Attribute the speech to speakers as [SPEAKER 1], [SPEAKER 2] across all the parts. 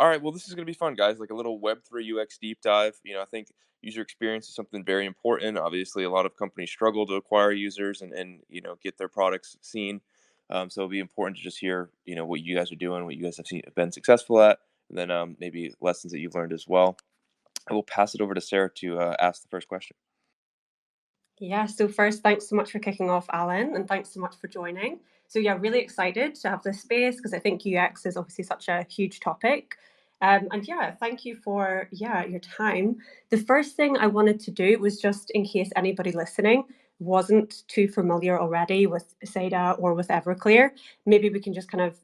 [SPEAKER 1] All right, well, this is going to be fun, guys. Like a little Web3 UX deep dive. I think user experience is something very important. Obviously, a lot of companies struggle to acquire users and get their products seen. So it'll be important to just hear, what you guys are doing, what you guys have been successful at, and then maybe lessons that you've learned as well. I will pass it over to Sarah to ask the first question.
[SPEAKER 2] Yeah, so first, thanks so much for kicking off, Alan, and thanks so much for joining. So yeah, really excited to have this space because I think UX is obviously such a huge topic. And yeah, thank you for your time. The first thing I wanted to do was just in case anybody listening wasn't too familiar already with SEDA or with Everclear, maybe we can just kind of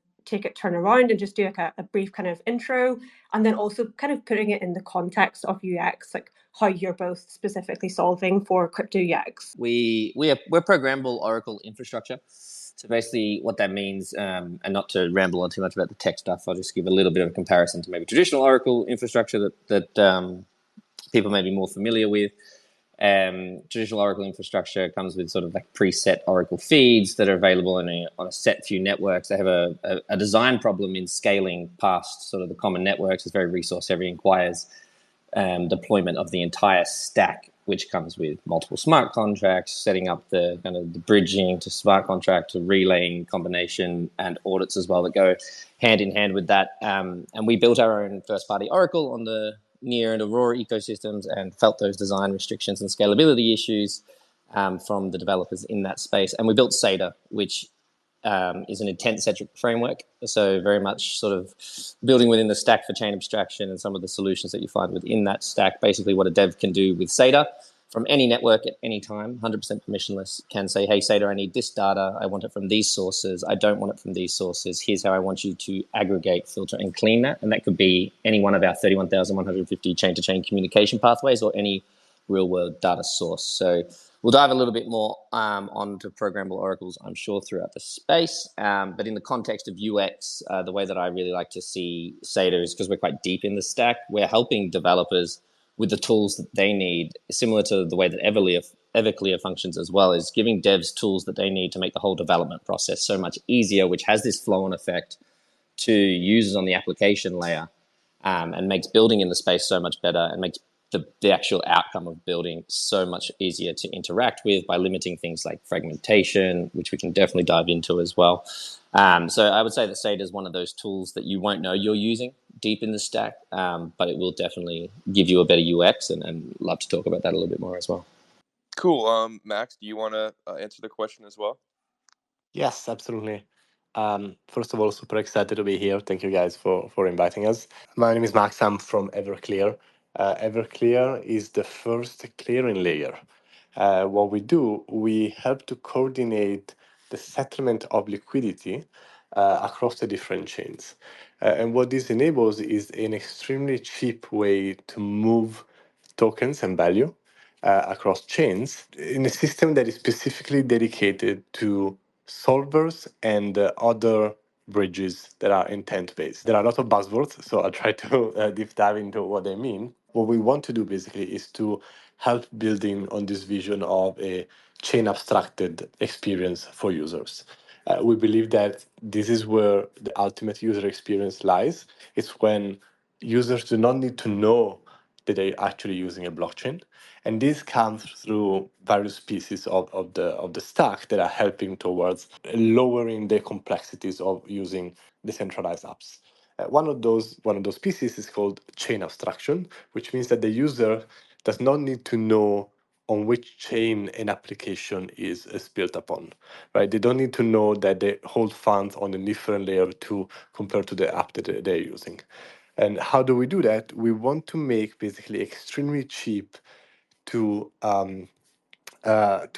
[SPEAKER 2] turn around and just do like a brief kind of intro, and then also kind of putting it in the context of UX, like how you're both specifically solving for crypto UX.
[SPEAKER 3] We're programmable Oracle infrastructure. So basically what that means, and not to ramble on too much about the tech stuff, I'll just give a little bit of a comparison to maybe traditional Oracle infrastructure that people may be more familiar with. Traditional Oracle infrastructure comes with sort of like preset Oracle feeds that are available on a set few networks. They have a design problem in scaling past sort of the common networks. It's very resource heavy, requires deployment of the entire stack, which comes with multiple smart contracts, setting up the kind of the bridging to smart contract to relaying combination and audits as well that go hand in hand with that. And we built our own first-party Oracle on the Near and Aurora ecosystems and felt those design restrictions and scalability issues from the developers in that space. And we built SEDA, which is an intent-centric framework. So very much sort of building within the stack for chain abstraction and some of the solutions that you find within that stack. Basically what a dev can do with SEDA from any network at any time, 100% permissionless, can say, hey, SEDA, I need this data. I want it from these sources. I don't want it from these sources. Here's how I want you to aggregate, filter, and clean that. And that could be any one of our 31,150 chain-to-chain communication pathways or any real-world data source. So we'll dive a little bit more onto programmable oracles, I'm sure, throughout the space. But in the context of UX, the way that I really like to see SEDA is because we're quite deep in the stack. We're helping developers with the tools that they need, similar to the way that Everclear functions as well, is giving devs tools that they need to make the whole development process so much easier, which has this flow-on effect to users on the application layer and makes building in the space so much better and makes the actual outcome of building so much easier to interact with by limiting things like fragmentation, which we can definitely dive into as well. So I would say that SEDA is one of those tools that you won't know you're using deep in the stack, but it will definitely give you a better UX and love to talk about that a little bit more as well.
[SPEAKER 1] Cool. Max, do you want to answer the question as well?
[SPEAKER 4] Yes, absolutely. First of all, super excited to be here. Thank you guys for inviting us. My name is Max. I'm from Everclear. Everclear is the first clearing layer. What we do, we help to coordinate the settlement of liquidity across the different chains. And what this enables is an extremely cheap way to move tokens and value across chains in a system that is specifically dedicated to solvers and other bridges that are intent-based. There are a lot of buzzwords, so I'll try to deep dive into what they mean. What we want to do basically is to help building on this vision of a chain abstracted experience for users. We believe that this is where the ultimate user experience lies. It's when users do not need to know that they're actually using a blockchain. And this comes through various pieces of the stack that are helping towards lowering the complexities of using decentralized apps. One of those pieces is called chain abstraction, which means that the user does not need to know on which chain an application is built upon, right? They don't need to know that they hold funds on a different layer to compare to the app that they're using. And how do we do that? We want to make basically extremely cheap to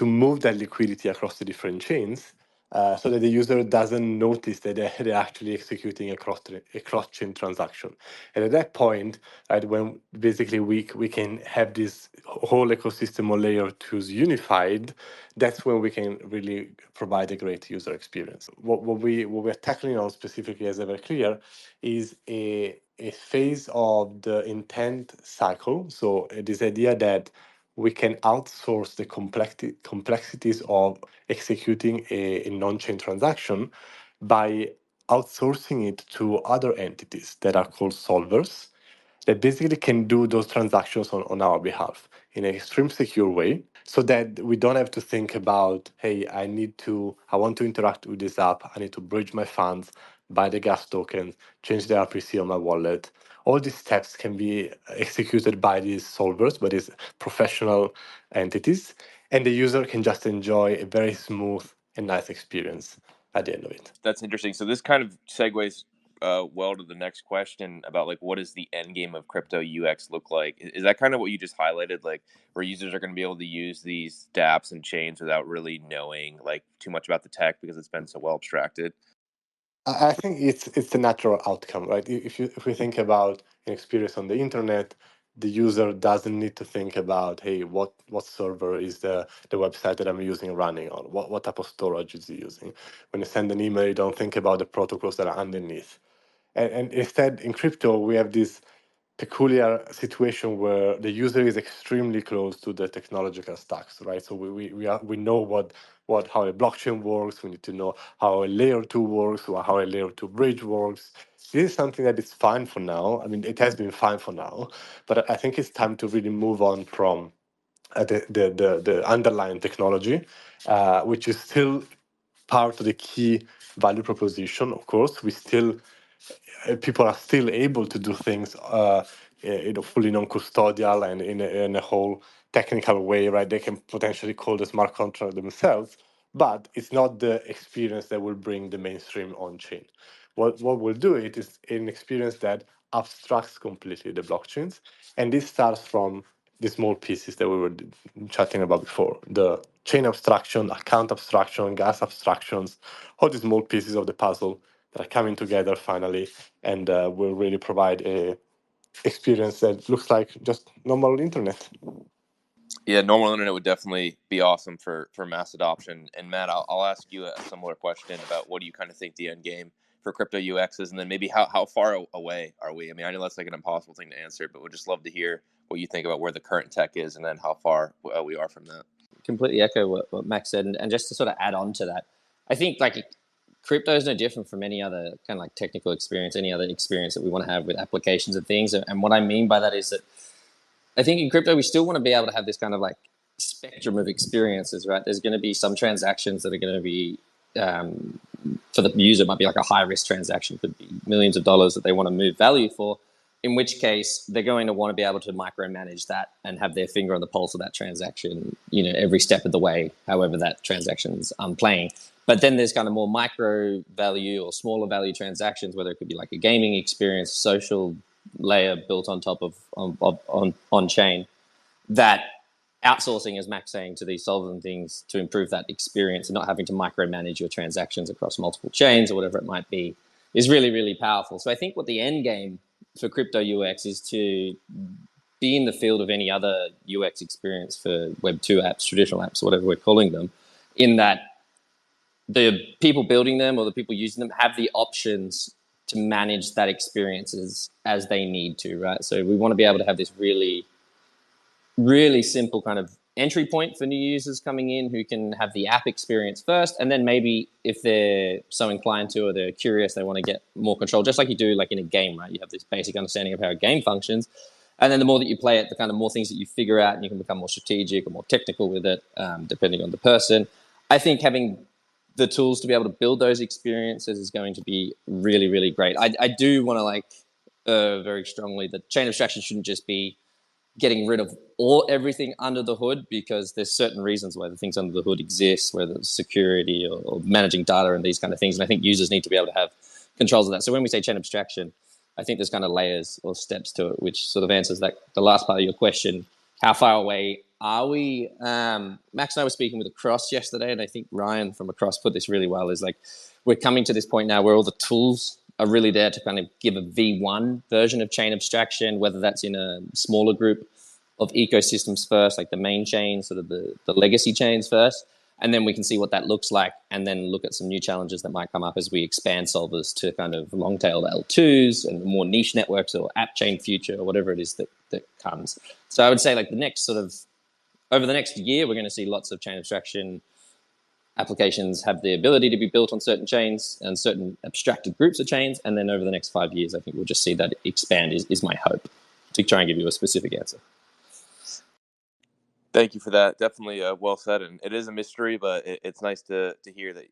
[SPEAKER 4] move that liquidity across the different chains, so that the user doesn't notice that they're actually executing a cross-chain transaction. And at that point, right, when basically we can have this whole ecosystem or layer 2s unified, that's when we can really provide a great user experience. What we're tackling on specifically as Everclear is a phase of the intent cycle. So this idea that we can outsource the complexities of executing a non-chain transaction by outsourcing it to other entities that are called solvers that basically can do those transactions on our behalf in an extreme secure way so that we don't have to think about, hey, I want to interact with this app, I need to bridge my funds, buy the gas tokens, change the RPC on my wallet. All these steps can be executed by these solvers, by these professional entities, and the user can just enjoy a very smooth and nice experience at the end of it.
[SPEAKER 1] That's interesting. So this kind of segues well to the next question about like what does the end game of crypto UX look like? Is that kind of what you just highlighted, like where users are going to be able to use these dApps and chains without really knowing like too much about the tech because it's been so well abstracted?
[SPEAKER 4] I think it's the natural outcome, right? If we think about an experience on the internet, the user doesn't need to think about, hey, what server is the website that I'm using running on? What type of storage is it using? When you send an email, you don't think about the protocols that are underneath. And instead, in crypto, we have this peculiar situation where the user is extremely close to the technological stacks, right? So we know how a blockchain works. We need to know how a layer 2 works or how a layer 2 bridge works. This is something that is fine for now. I mean, it has been fine for now, but I think it's time to really move on from the underlying technology, which is still part of the key value proposition. Of course, people are still able to do things fully non-custodial and in a whole technical way, right? They can potentially call the smart contract themselves, but it's not the experience that will bring the mainstream on-chain. What will do it is an experience that abstracts completely the blockchains, and this starts from the small pieces that we were chatting about before: the chain abstraction, account abstraction, gas abstractions, all the small pieces of the puzzle that are coming together finally, and will really provide a experience that looks like just normal internet.
[SPEAKER 1] Yeah, normal internet would definitely be awesome for mass adoption. And Matt, I'll ask you a similar question about what do you kind of think the end game for crypto UX is, and then maybe how far away are we? I mean, I know that's like an impossible thing to answer, but we'd just love to hear what you think about where the current tech is and then how far we are from that.
[SPEAKER 3] Completely echo what Max said, and just to sort of add on to that, I think like crypto is no different from any other kind of like technical experience, any other experience that we want to have with applications and things. And what I mean by that is that I think in crypto we still want to be able to have this kind of like spectrum of experiences, right? There's going to be some transactions that are going to be for the user, it might be like a high risk transaction, could be millions of dollars that they want to move value for, in which case they're going to want to be able to micromanage that and have their finger on the pulse of that transaction, you know, every step of the way, however that transaction's playing. But then there's kind of more micro value or smaller value transactions, whether it could be like a gaming experience, social layer built on top of on chain, that outsourcing, as Max saying, to these solvers and things to improve that experience and not having to micromanage your transactions across multiple chains or whatever it might be is really, really powerful. So I think what the end game for crypto UX is to be in the field of any other UX experience for Web2 apps, traditional apps, whatever we're calling them, in that the people building them or the people using them have the options to manage that experience as they need to, right? So we want to be able to have this really, really simple kind of entry point for new users coming in who can have the app experience first, and then maybe if they're so inclined to or they're curious, they want to get more control, just like you do like in a game, right? You have this basic understanding of how a game functions, and then the more that you play it, the kind of more things that you figure out, and you can become more strategic or more technical with it, depending on the person. I think having the tools to be able to build those experiences is going to be really, really great. I do want to like very strongly that chain abstraction shouldn't just be getting rid of everything under the hood, because there's certain reasons why the things under the hood exist, whether it's security or managing data and these kind of things. And I think users need to be able to have controls of that. So when we say chain abstraction, I think there's kind of layers or steps to it, which sort of answers that the last part of your question. How far away are we? Max and I were speaking with Across yesterday, and I think Ryan from Across put this really well, is like we're coming to this point now where all the tools are really there to kind of give a V1 version of chain abstraction, whether that's in a smaller group of ecosystems first, like the main chain, sort of the legacy chains first, and then we can see what that looks like, and then look at some new challenges that might come up as we expand solvers to kind of long-tailed L2s and more niche networks or app chain future or whatever it is that comes. So I would say like the next sort of, over the next year, we're going to see lots of chain abstraction applications have the ability to be built on certain chains and certain abstracted groups of chains. And then over the next 5 years, I think we'll just see that expand is my hope, to try and give you a specific answer.
[SPEAKER 1] Thank you for that. Definitely well said. And it is a mystery, but it's nice to hear that,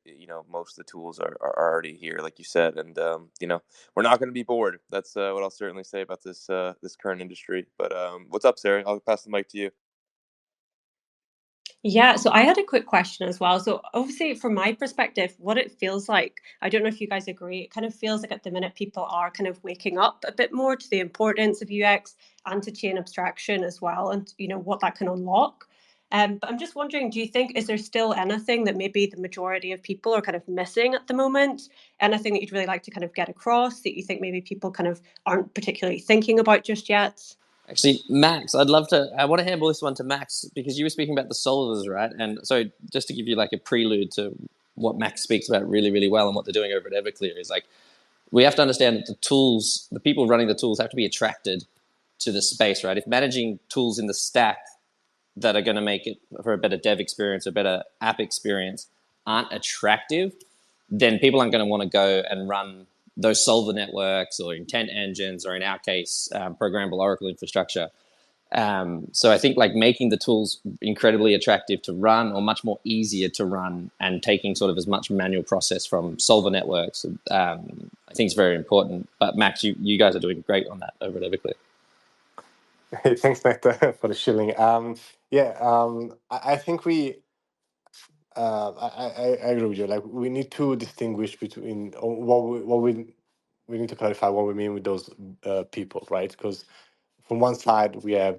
[SPEAKER 1] most of the tools are already here, like you said. And, we're not going to be bored. That's what I'll certainly say about this current industry. But what's up, Sarah? I'll pass the mic to you.
[SPEAKER 2] Yeah, so I had a quick question as well. So obviously, from my perspective, what it feels like, I don't know if you guys agree, it kind of feels like at the minute people are kind of waking up a bit more to the importance of UX and to chain abstraction as well, and what that can unlock. But I'm just wondering, do you think, is there still anything that maybe the majority of people are kind of missing at the moment? Anything that you'd really like to kind of get across that you think maybe people kind of aren't particularly thinking about just yet?
[SPEAKER 3] Actually, Max, I want to handle this one to Max, because you were speaking about the solvers, right? And so just to give you like a prelude to what Max speaks about really, really well and what they're doing over at Everclear is like, we have to understand that the people running the tools have to be attracted to the space, right? If managing tools in the stack that are going to make it for a better dev experience, a better app experience aren't attractive, then people aren't going to want to go and run those solver networks or intent engines, or in our case, programmable Oracle infrastructure. So I think like making the tools incredibly attractive to run, or much more easier to run, and taking sort of as much manual process from solver networks, I think is very important. But Max, you guys are doing great on that over at Everclear.
[SPEAKER 4] Hey, thanks, Nectar, for the shilling. I think I agree with you. Like, we need to distinguish between we need to clarify what we mean with those people, right? Because from one side we have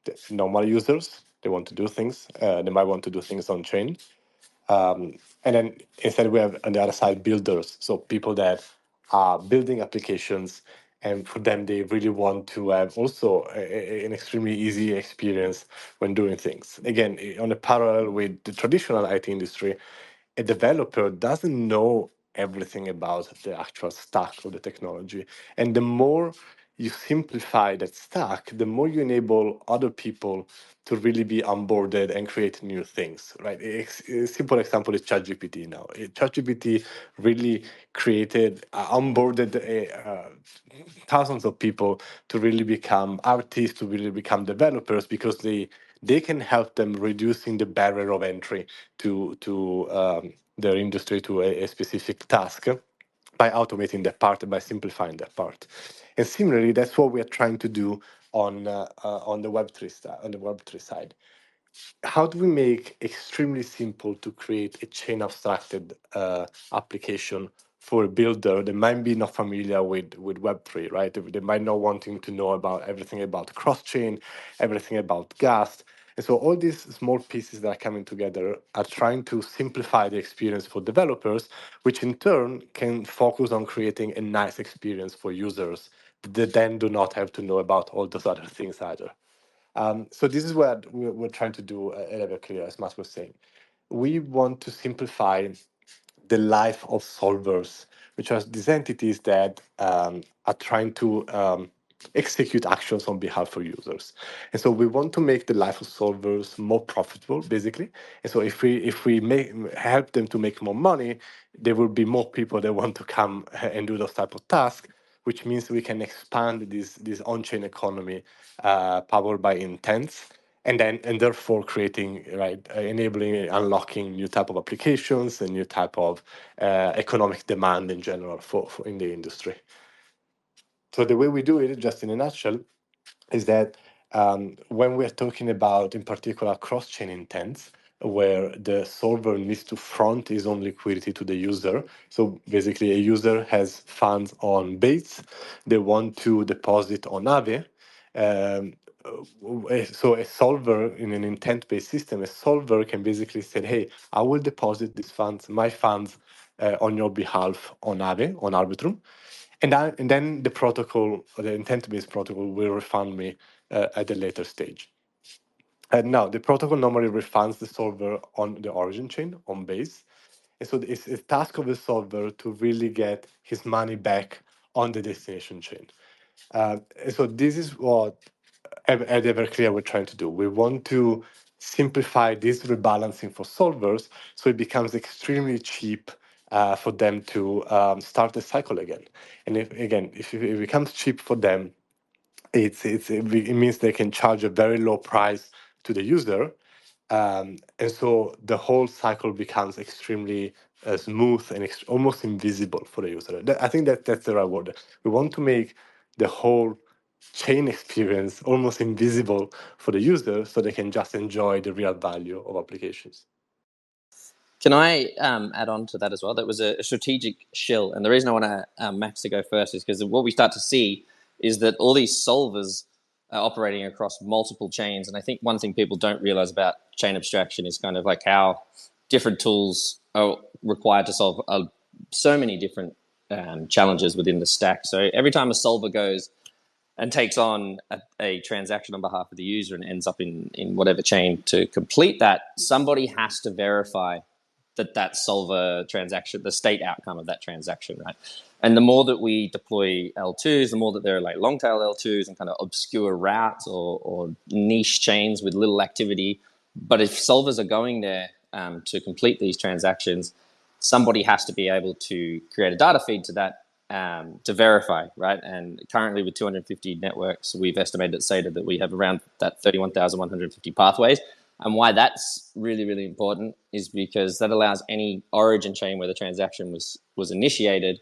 [SPEAKER 4] the normal users. They want to do things. They might want to do things on chain. And then instead we have on the other side builders, so people that are building applications, and for them they really want to have also an extremely easy experience when doing things. Again, on a parallel with the traditional IT industry, a developer doesn't know everything about the actual stack of the technology. And the more you simplify that stack, the more you enable other people to really be onboarded and create new things, right? A simple example is ChatGPT now. ChatGPT really onboarded thousands of people to really become artists, to really become developers, because they can help them reducing the barrier of entry to their industry, to a specific task, by automating that part and by simplifying that part. And similarly, that's what we are trying to do on the Web3 side. How do we make extremely simple to create a chain abstracted application for a builder that might be not familiar with Web3, right? They might not wanting to know about everything about cross-chain, everything about gas. And so all these small pieces that are coming together are trying to simplify the experience for developers, which in turn can focus on creating a nice experience for users that then do not have to know about all those other things either. So this is what we're trying to do at Everclear, as Matt was saying. We want to simplify the life of solvers, which are these entities that are trying to execute actions on behalf of users. And so we want to make the life of solvers more profitable, basically. And so if we help them to make more money, there will be more people that want to come and do those type of tasks, which means we can expand this on-chain economy powered by intents, and therefore creating, right, enabling, unlocking new type of applications and new type of economic demand in general for in the industry. So the way we do it, just in a nutshell, is that when we're talking about, in particular, cross-chain intents, where the solver needs to front his own liquidity to the user. So basically, a user has funds on Base, they want to deposit on Aave. So a solver in an intent-based system, a solver can basically say, hey, I will deposit these funds, my funds, on your behalf on Aave, on Arbitrum. And then the protocol, or the intent-based protocol, will refund me at a later stage. And now the protocol normally refunds the solver on the origin chain, on Base. And so it's a task of the solver to really get his money back on the destination chain. And so this is what at Everclear we're trying to do. We want to simplify this rebalancing for solvers, so it becomes extremely cheap for them to start the cycle again. And if it becomes cheap for them, it means they can charge a very low price to the user, and so the whole cycle becomes extremely smooth and almost invisible for the user. I think that's the right word. We want to make the whole chain experience almost invisible for the user, so they can just enjoy the real value of applications.
[SPEAKER 3] Can I add on to that as well? That was a strategic shill. And the reason I want Max to go first is because what we start to see is that all these solvers are operating across multiple chains. And I think one thing people don't realize about chain abstraction is kind of like how different tools are required to solve so many different challenges within the stack. So every time a solver goes and takes on a transaction on behalf of the user and ends up in whatever chain to complete that, somebody has to verify that solver transaction, the state outcome of that transaction, right? And the more that we deploy L2s, the more that there are like long tail L2s and kind of obscure routes or niche chains with little activity. But if solvers are going there to complete these transactions, somebody has to be able to create a data feed to that to verify, right? And currently with 250 networks, we've estimated at SEDA that we have around that 31,150 pathways. And why that's really, really important is because that allows any origin chain where the transaction was initiated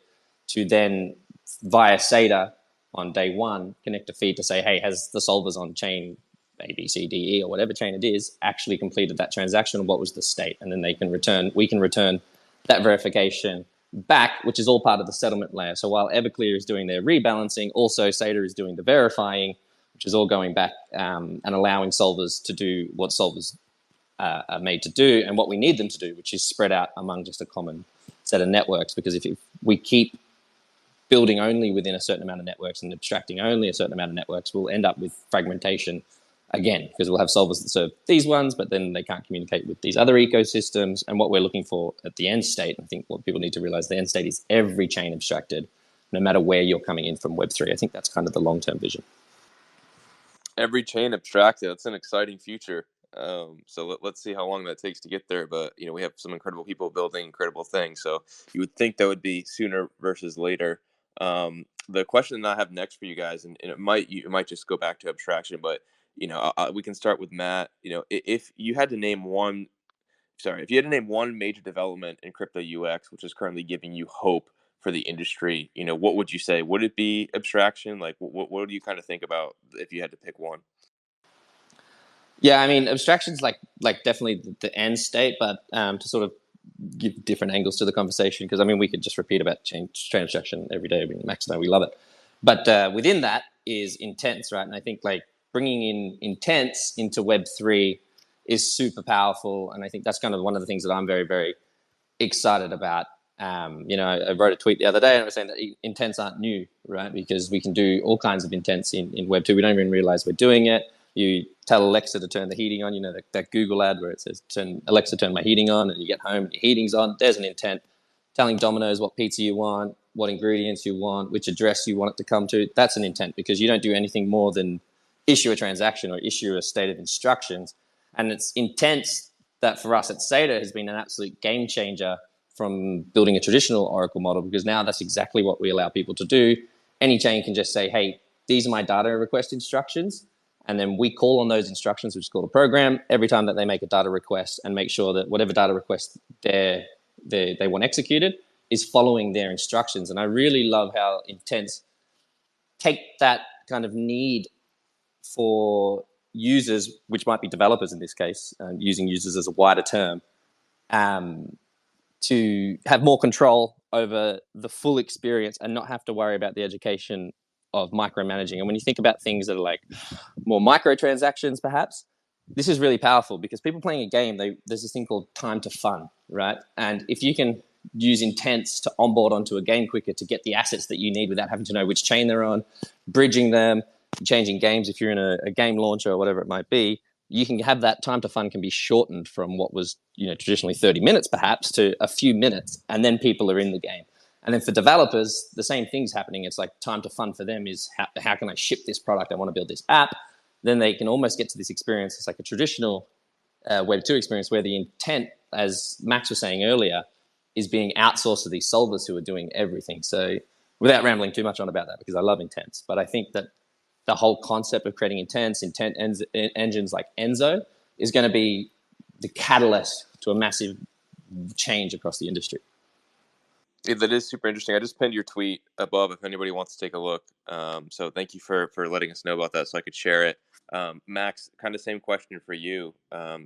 [SPEAKER 3] to then, via SEDA on day one, connect a feed to say, hey, has the solvers on chain A, B, C, D, E, or whatever chain it is, actually completed that transaction? What was the state? And then we can return that verification back, which is all part of the settlement layer. So while Everclear is doing their rebalancing, also SEDA is doing the verifying, which is all going back and allowing solvers to do what solvers are made to do and what we need them to do, which is spread out among just a common set of networks. Because if we keep building only within a certain amount of networks and abstracting only a certain amount of networks, we'll end up with fragmentation again, because we'll have solvers that serve these ones, but then they can't communicate with these other ecosystems. And what we're looking for at the end state, I think what people need to realize, the end state is every chain abstracted, no matter where you're coming in from Web3. I think that's kind of the long-term vision.
[SPEAKER 1] Every chain abstracted. That's an exciting future. So let's see how long that takes to get there. But we have some incredible people building incredible things. So you would think that would be sooner versus later. The question that I have next for you guys, and it might just go back to abstraction, but we can start with Matt. If you had to name one major development in crypto UX, which is currently giving you hope for the industry, what would you say? Would it be abstraction? Like, what do you kind of think about if you had to pick one?
[SPEAKER 3] Yeah, I mean, abstraction's like definitely the end state, but to sort of give different angles to the conversation, because I mean, we could just repeat about chain abstraction every day. I mean, Max and I, we love it. But within that is intents, right? And I think like bringing in intents into Web3 is super powerful. And I think that's kind of one of the things that I'm very, very excited about. I wrote a tweet the other day and I was saying that intents aren't new, right? Because we can do all kinds of intents in Web2. We don't even realize we're doing it. You tell Alexa to turn the heating on, that Google ad where it says, Alexa, turn my heating on, and you get home and your heating's on. There's an intent. Telling Domino's what pizza you want, what ingredients you want, which address you want it to come to. That's an intent, because you don't do anything more than issue a transaction or issue a state of instructions. And it's intents that for us at SEDA has been an absolute game changer from building a traditional Oracle model, because now that's exactly what we allow people to do. Any chain can just say, hey, these are my data request instructions. And then we call on those instructions, which is called a program, every time that they make a data request, and make sure that whatever data request they want executed is following their instructions. And I really love how intents take that kind of need for users, which might be developers in this case, using users as a wider term, to have more control over the full experience and not have to worry about the education of micromanaging. And when you think about things that are like more microtransactions, perhaps, this is really powerful, because people playing a game, there's this thing called time to fun, right? And if you can use intents to onboard onto a game quicker to get the assets that you need without having to know which chain they're on, bridging them, changing games if you're in a game launcher or whatever it might be, you can have that time to fun can be shortened from what was traditionally 30 minutes perhaps to a few minutes, and then people are in the game. And then for developers, the same thing's happening. It's like time to fun for them is how can I ship this product? I want to build this app. Then they can almost get to this experience. It's like a traditional Web2 experience where the intent, as Max was saying earlier, is being outsourced to these solvers who are doing everything. So without rambling too much on about that, because I love intents, but I think that the whole concept of creating engines like Enzo is going to be the catalyst to a massive change across the industry.
[SPEAKER 1] Yeah, that is super interesting. I just pinned your tweet above if anybody wants to take a look. So thank you for letting us know about that so I could share it. Max, kind of same question for you.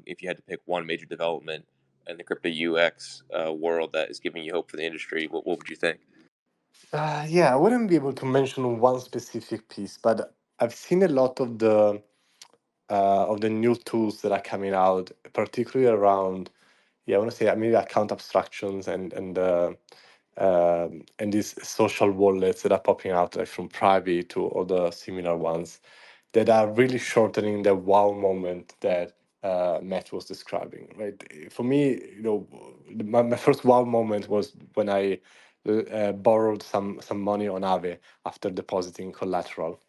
[SPEAKER 1] If you had to pick one major development in the crypto UX world that is giving you hope for the industry, what would you think?
[SPEAKER 4] Yeah, I wouldn't be able to mention one specific piece, but I've seen a lot of the new tools that are coming out, particularly around, I want to say maybe account abstractions and these social wallets that are popping out, like from Private to other similar ones, that are really shortening the wow moment that Matt was describing. Right? For me, my first wow moment was when I borrowed some money on Aave after depositing collateral.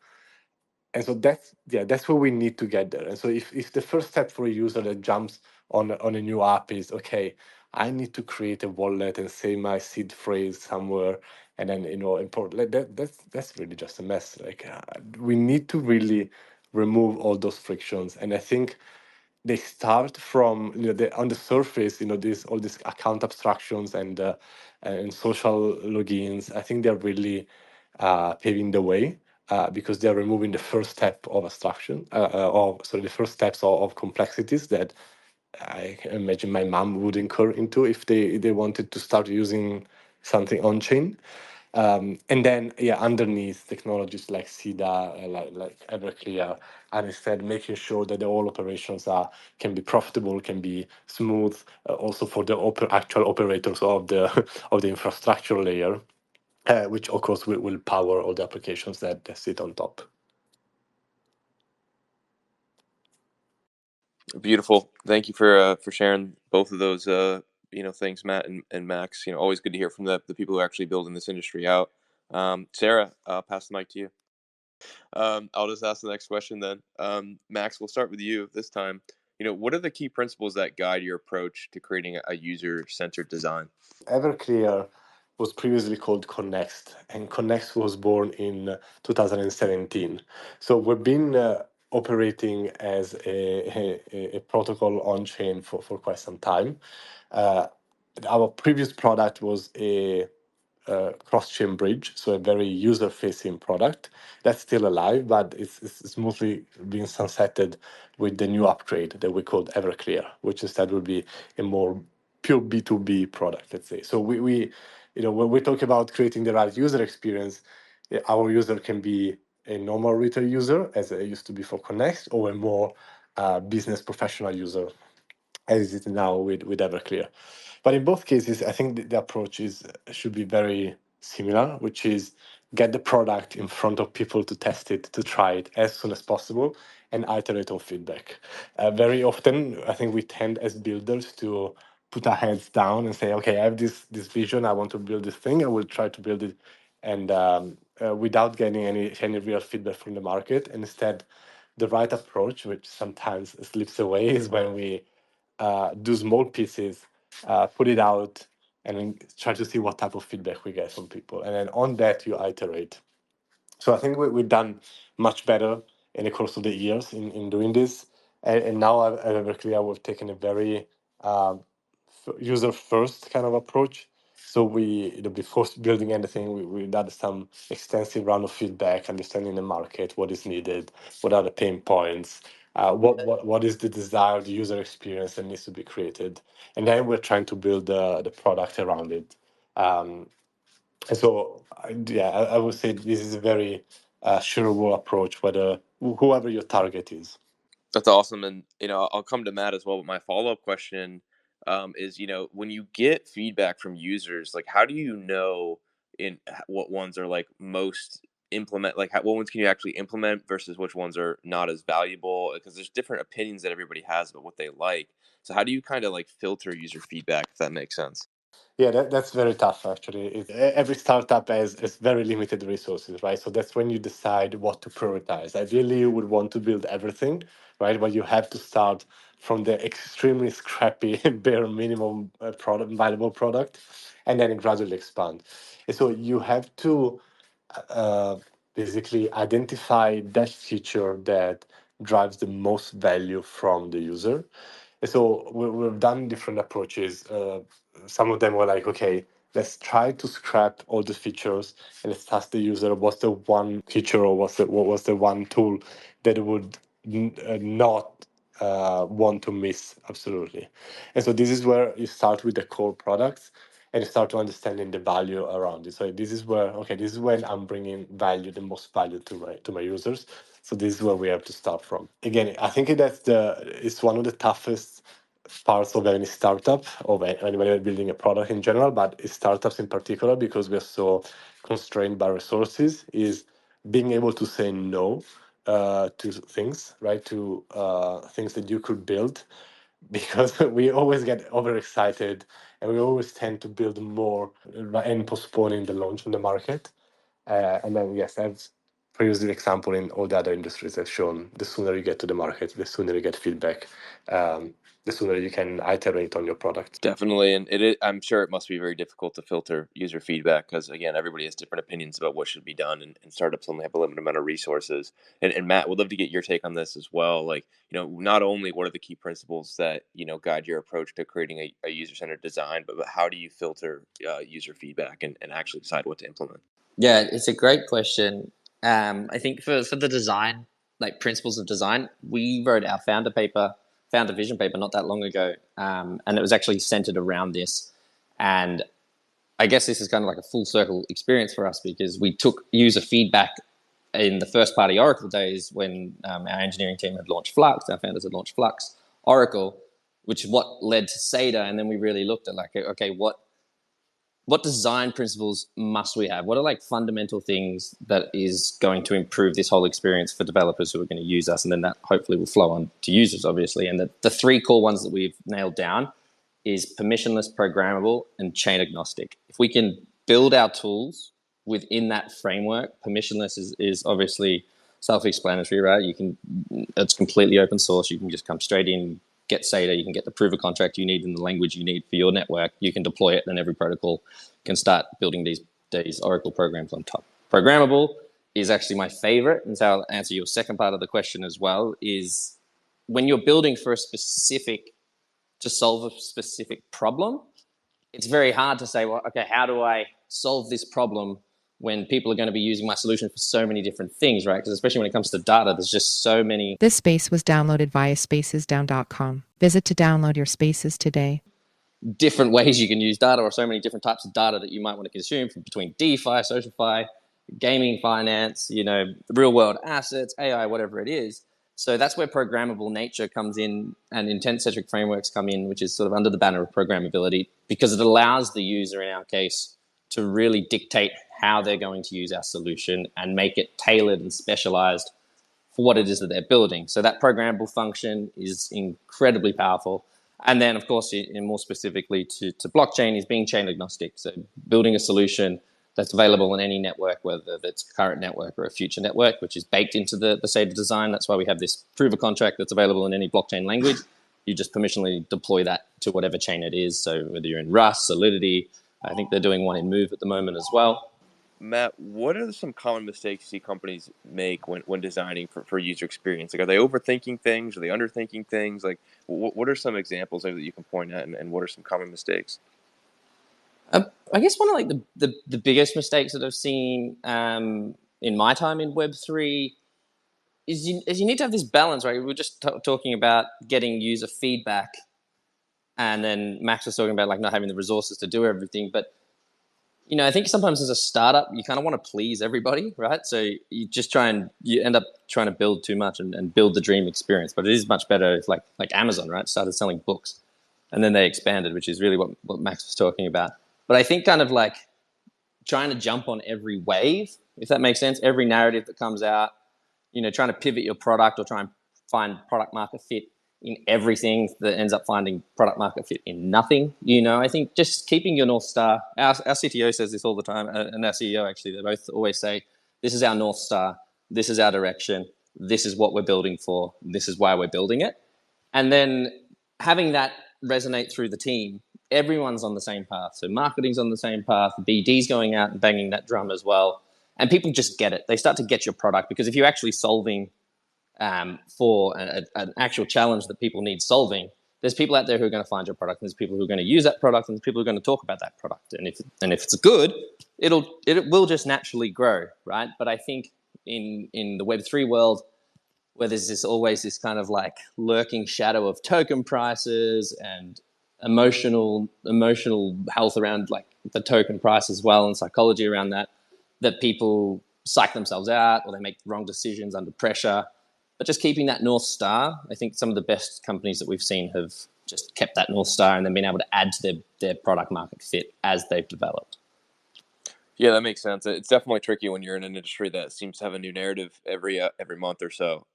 [SPEAKER 4] And so that's where we need to get there. And so if the first step for a user that jumps on a new app is, okay, I need to create a wallet and say my seed phrase somewhere, and then import, that's really just a mess. We need to really remove all those frictions. And I think they start from on the surface, all these account abstractions and social logins. I think they're really paving the way because they're removing the first step of abstraction, the first steps of complexities that I can imagine my mom would incur into if they wanted to start using something on chain. And then, underneath technologies like SEDA, like Everclear, and instead making sure that the all operations can be profitable, can be smooth, also for the actual operators of the of the infrastructure layer, which of course will power all the applications that sit on top.
[SPEAKER 1] Beautiful. Thank you for sharing both of those things, Matt and Max. Always good to hear from the people who are actually building this industry out. Sarah, I'll pass the mic to you. I'll just ask the next question then. Max, we'll start with you this time. What are the key principles that guide your approach to creating a user-centered design?
[SPEAKER 4] Everclear was previously called Connext, and Connext was born in 2017. So we've been operating as a protocol on chain for quite some time. Our previous product was a cross-chain bridge, so a very user-facing product that's still alive, but it's mostly being sunsetted with the new upgrade that we called Everclear, which instead will be a more pure B2B product, let's say. So we when we talk about creating the right user experience, our user can be a normal retail user, as it used to be for Connext, or a more business professional user, as it is now with Everclear. But in both cases, I think the approach should be very similar, which is get the product in front of people to test it, to try it as soon as possible, and iterate on feedback. Very often, I think we tend as builders to put our heads down and say, okay, I have this vision, I want to build this thing, I will try to build it, and without getting any real feedback from the market. And instead, the right approach, which sometimes slips away, is when we do small pieces, put it out, and then try to see what type of feedback we get from people. And then on that, you iterate. So I think we've done much better in the course of the years in doing this. And now at Everclear, we've taken a very user-first kind of approach. So before building anything, we did some extensive round of feedback, understanding the market, what is needed, what are the pain points, what is the desired user experience that needs to be created, and then we're trying to build the product around it. And so, I would say this is a very shareable approach, whoever your target is.
[SPEAKER 1] That's awesome. And, I'll come to Matt as well. But my follow-up question is, when you get feedback from users, like, how do you know what ones are like most what ones can you actually implement versus which ones are not as valuable? Because there's different opinions that everybody has about what they like. So how do you kind of like filter user feedback, if that makes sense?
[SPEAKER 4] Yeah, that's very tough actually. Every startup has very limited resources, right? So that's when you decide what to prioritize. Ideally, you would want to build everything, right? But you have to start from the extremely scrappy, bare minimum product, viable product, and then gradually expand. And so you have to uh, basically identify that feature that drives the most value from the user. And so we've done different approaches. Some of them were like, okay, let's try to scrap all the features and let's ask the user what's the one feature or what was the one tool that would not want to miss absolutely. And so this is where you start with the core products and you start to understanding the value around it. So this is where, okay, this is when I'm bringing value, the most value to my users. So this is where we have to start from. Again, I think it's one of the toughest parts of any startup, of anybody building a product in general, but startups in particular, because we're so constrained by resources, is being able to say no to things, right? To things that you could build, because we always get overexcited and we always tend to build more and postponing the launch on the market. And then, yes, as previous example in all the other industries have shown, the sooner you get to the market, the sooner you get feedback, the sooner you can iterate on your product.
[SPEAKER 1] Definitely, and I'm sure it must be very difficult to filter user feedback because again, everybody has different opinions about what should be done, and startups only have a limited amount of resources. And Matt, would love to get your take on this as well. Like, not only what are the key principles that guide your approach to creating a user-centered design, but how do you filter user feedback and actually decide what to implement?
[SPEAKER 3] Yeah, it's a great question. I think for the design, like principles of design, we wrote our founder vision paper not that long ago, and it was actually centered around this. And I guess this is kind of like a full circle experience for us because we took user feedback in the first party Oracle days when our engineering team had launched Flux, our founders had launched Flux, Oracle, which is what led to SEDA. And then we really looked at like, okay, what design principles must we have? What are like fundamental things that is going to improve this whole experience for developers who are going to use us? And then that hopefully will flow on to users, obviously. And the three core ones that we've nailed down is permissionless, programmable, and chain agnostic. If we can build our tools within that framework, permissionless is obviously self-explanatory, right? It's completely open source. You can just come straight in, get SEDA, you can get the proof of contract you need in the language you need for your network. You can deploy it, and every protocol can start building these Oracle programs on top. Programmable is actually my favorite, and so I'll answer your second part of the question as well, is when you're building for to solve a specific problem, it's very hard to say, well, okay, how do I solve this problem when people are going to be using my solution for so many different things, right? Because especially when it comes to data, there's just so many.
[SPEAKER 5] This space was downloaded via spacesdown.com. Visit to download your spaces today.
[SPEAKER 3] Different ways you can use data, or so many different types of data that you might want to consume, from between DeFi, SocialFi, gaming finance, real world assets, AI, whatever it is. So that's where programmable nature comes in and intent-centric frameworks come in, which is sort of under the banner of programmability, because it allows the user, in our case, to really dictate how they're going to use our solution and make it tailored and specialized for what it is that they're building. So that programmable function is incredibly powerful. And then, of course, more specifically to blockchain, is being chain agnostic. So building a solution that's available on any network, whether it's current network or a future network, which is baked into the SEDA design. That's why we have this proof of contract that's available in any blockchain language. You just permissionally deploy that to whatever chain it is. So whether you're in Rust, Solidity, I think they're doing one in Move at the moment as well.
[SPEAKER 1] Matt, what are some common mistakes you see companies make when designing for user experience? Like, are they overthinking things? Are they underthinking things? Like, what are some examples that you can point at, and what are some common mistakes?
[SPEAKER 3] I guess one of like the biggest mistakes that I've seen in my time in Web3 is you need to have this balance, right? We were just talking about getting user feedback, and then Max was talking about like not having the resources to do everything. But I think sometimes as a startup, you kind of want to please everybody, right? So you end up trying to build too much and build the dream experience. But it is much better if like Amazon, right, started selling books, and then they expanded, which is really what Max was talking about. But I think kind of like trying to jump on every wave, if that makes sense, every narrative that comes out, trying to pivot your product or try and find product market fit in everything that ends up finding product market fit in nothing. I think just keeping your North Star, our CTO says this all the time, and our CEO actually, they both always say, this is our North Star, this is our direction, this is what we're building for, this is why we're building it. And then having that resonate through the team, everyone's on the same path. So marketing's on the same path, BD's going out and banging that drum as well. And people just get it. They start to get your product, because if you're actually solving for an actual challenge that people need solving, there's people out there who are going to find your product, and there's people who are going to use that product, and there's people who are going to talk about that product. And if it's good, it will just naturally grow, right? But I think in the Web3 world, where there's always this kind of like lurking shadow of token prices and emotional health around like the token price as well, and psychology around that people psych themselves out or they make wrong decisions under pressure. But just keeping that North Star, I think some of the best companies that we've seen have just kept that North Star and then been able to add to their product market fit as they've developed.
[SPEAKER 1] Yeah, that makes sense. It's definitely tricky when you're in an industry that seems to have a new narrative every month or so.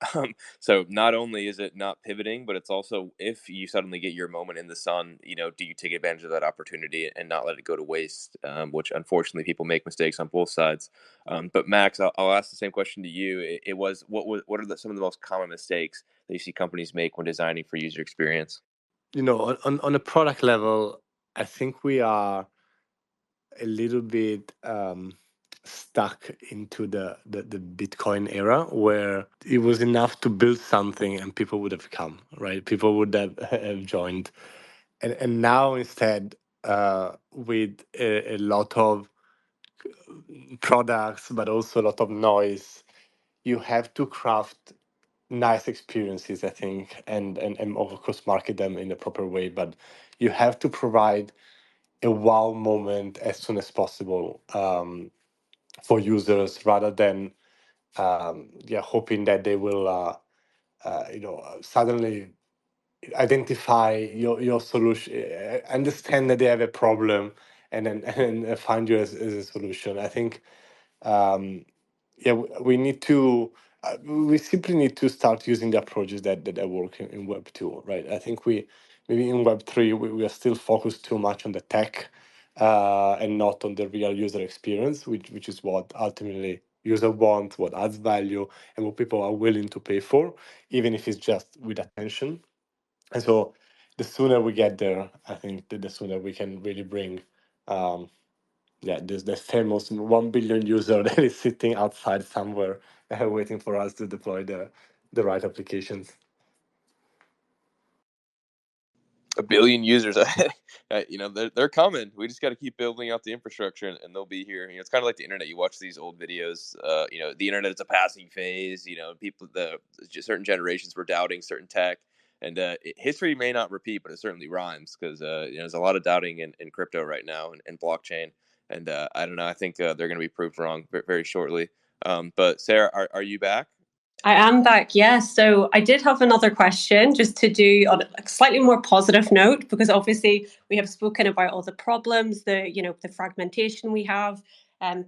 [SPEAKER 1] So not only is it not pivoting, but it's also, if you suddenly get your moment in the sun, do you take advantage of that opportunity and not let it go to waste? Which unfortunately people make mistakes on both sides. But Max, I'll ask the same question to you. It was what are some of the most common mistakes that you see companies make when designing for user experience?
[SPEAKER 4] On a product level, I think we are a little bit stuck into the Bitcoin era, where it was enough to build something and people would have come, right? People would have joined. And now instead, with a lot of products, but also a lot of noise, you have to craft nice experiences, I think, and of course market them in a proper way. But you have to provide a wow moment as soon as possible for users, rather than hoping that they will suddenly identify your solution, understand that they have a problem, and then find you as a solution. I think we need to we simply need to start using the approaches that are working in Web 2, right? I think maybe in Web 3 we are still focused too much on the tech and not on the real user experience, which is what ultimately user want, what adds value, and what people are willing to pay for, even if it's just with attention. And so the sooner we get there, I think the sooner we can really bring there's the famous 1 billion user that is sitting outside somewhere waiting for us to deploy the right applications.
[SPEAKER 1] A billion users, they're coming. We just got to keep building out the infrastructure, and they'll be here. It's kind of like the internet. You watch these old videos. The internet is a passing phase. People, certain generations were doubting certain tech, and history may not repeat, but it certainly rhymes, because there's a lot of doubting in crypto right now and blockchain. And I don't know. I think they're going to be proved wrong very shortly. But Sarah, are you back?
[SPEAKER 2] I am back, yes. So I did have another question, just to do on a slightly more positive note, because obviously we have spoken about all the problems, the fragmentation we have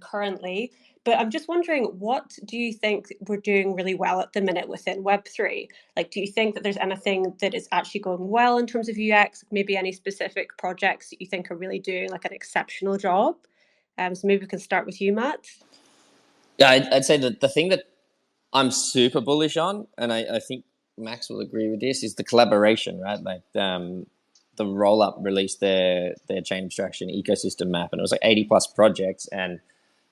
[SPEAKER 2] currently. But I'm just wondering, what do you think we're doing really well at the minute within Web3? Like, do you think that there's anything that is actually going well in terms of UX? Maybe any specific projects that you think are really doing like an exceptional job? So maybe we can start with you, Matt.
[SPEAKER 3] Yeah, I'd say that the thing that I'm super bullish on, and I think Max will agree with this, is the collaboration, right? Like the Rollup released their chain abstraction ecosystem map, and it was like 80 plus projects, and